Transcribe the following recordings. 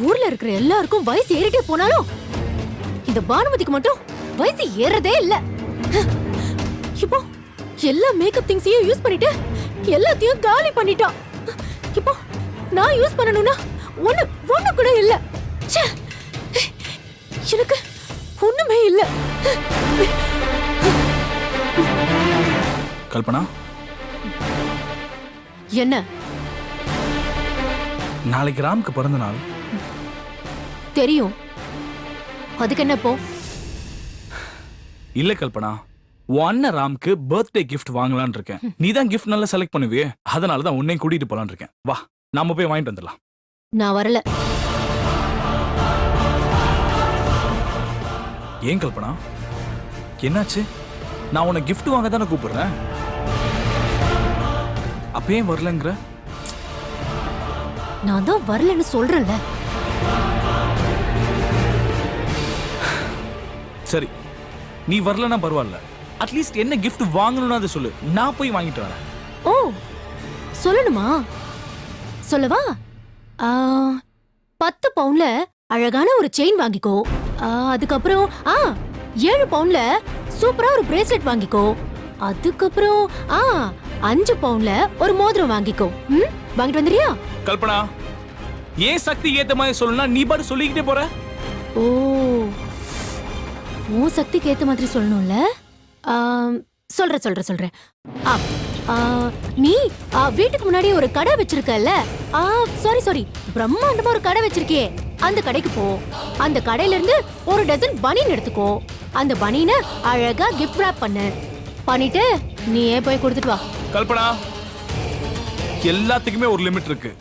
ஊர்ல இருக்கிற எல்லாருக்கும் வயசு ஏறிட்டே போனாலும் இந்த பானுமதிக்கு மட்டும் வயசு ஏறதே இல்ல. இப்போ எல்லா மேக்கப் திங்ஸையும் யூஸ் பண்ணிட்டு எல்லாத்தையும் காலி பண்ணிட்டான். இப்போ நான் யூஸ் பண்ணணும்னா ஒண்ணு கூட இல்ல. ச்சே, எனக்கு ஒண்ணுமே இல்ல. கல்பனா, என்ன? நாளைக்கு ராம்க்கு பிறந்த நாள் தெரியும். அதுக்கு என்ன இப்போ? இல்ல கல்பனா, உன் அண்ணன் ராம்க்கு பர்த்டே கிஃப்ட் வாங்கலாம்னு இருக்கேன். நீ தான் கிஃப்ட் நல்லா செலக்ட் பண்ணுவியே, அதனாலதான் உன்னையும் கூட்டிட்டு போலான்னு இருக்கேன். வா, நாம போய் வாங்கிட்டு வந்துடலாம். நான் வரல. ஏன் கல்பனா, என்னாச்சு? நான் உன்னை கிஃப்ட் வாங்க தானே கூப்பிடுறேன். அப்பயே வரலங்கிற? நான் தான் வரலன்னு சொல்றேன்ல. சரி, நீ வரலன்னா பரவாயில்ல. அட்லீஸ்ட் என்ன கிஃப்ட் வாங்கணும்னு அதை சொல்லு, நான் போய் வாங்கிட்டு வரேன். ஓ, சொல்லணுமா? சொல்லவா? 10 பவுன்ல அழகான ஒரு செயின் வாங்கிக்கோ. அதுக்கப்புறம் 7 பவுன்ல சூப்பரா ஒரு பிரேஸ்லெட் வாங்கிக்கோ. அதுக்கப்புறம் 5 பவுன்ல ஒரு மோதிரம் வாங்கிக்கோ. வாங்கிட்டு வந்துறியா? கல்பனா, ஏன் சக்தி ஏத்த மாதிரி சொல்லணும்னா நீ பாட்டு சொல்லிக்கிட்டே போற. ஓ, உன் சக்திக்கு ஏத்த மாதிரி சொல்லணும்ல. சொல்றேன். நீ வீட்டுக்கு முன்னாடி ஒரு கடை வச்சிருக்கல? சாரி, பிரம்மாண்டமா ஒரு கடை வச்சிருக்கே, அந்த கடைக்கு போ. அந்த கடையில இருந்து ஒரு டஜன் பனியன் எடுத்துக்கோ. அந்த பனியனை அழகா கிஃப்ட் ராப் பண்ணிட்டு நீயே போய் கொடுத்துட்டு வா. கல்பனா, எல்லாத்துக்குமே ஒரு லிமிட் இருக்கு.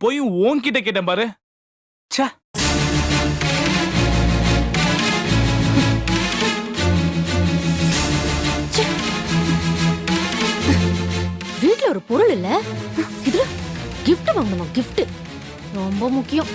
போயும் உன்கிட்ட கேட்டேன் பாரு. ச்சே, வீட்ல ஒரு பொருள் இல்ல, இதுல கிஃப்ட் வாங்கணும். கிஃப்ட் ரொம்ப முக்கியம்.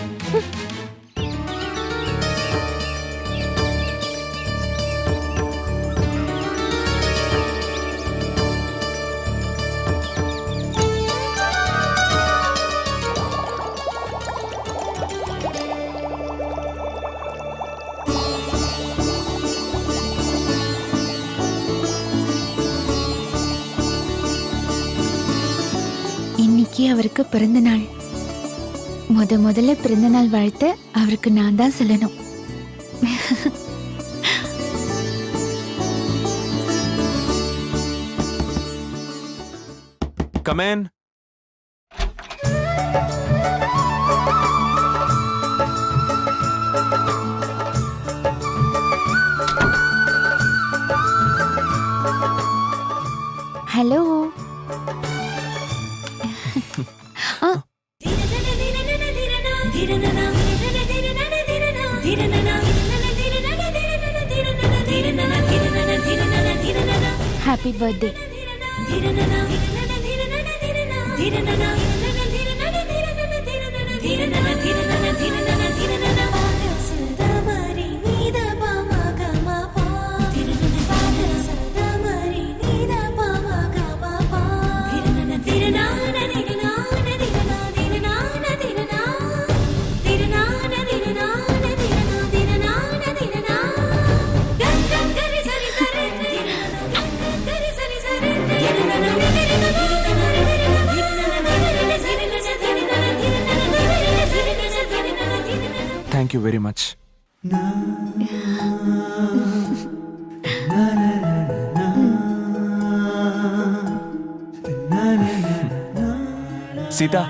இன்னைக்கு அவருக்கு பிறந்த நாள். முதல்ல பிறந்த நாள் வாழ்த்து அவருக்கு நான் தான் சொல்லணும். Come in. Hello. Happy birthday. Thank you very much. Sita,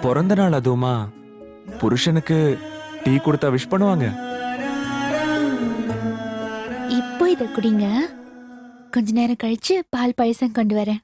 பிறந்த நாள் அதுவுமா புருஷனுக்கு டீ கொடுத்தா விஷ் பண்ணுவாங்க. இப்போ இத குடிங்க, கொஞ்ச நேரம் கழிச்சு பால் பாயசம் கொண்டு வரேன்.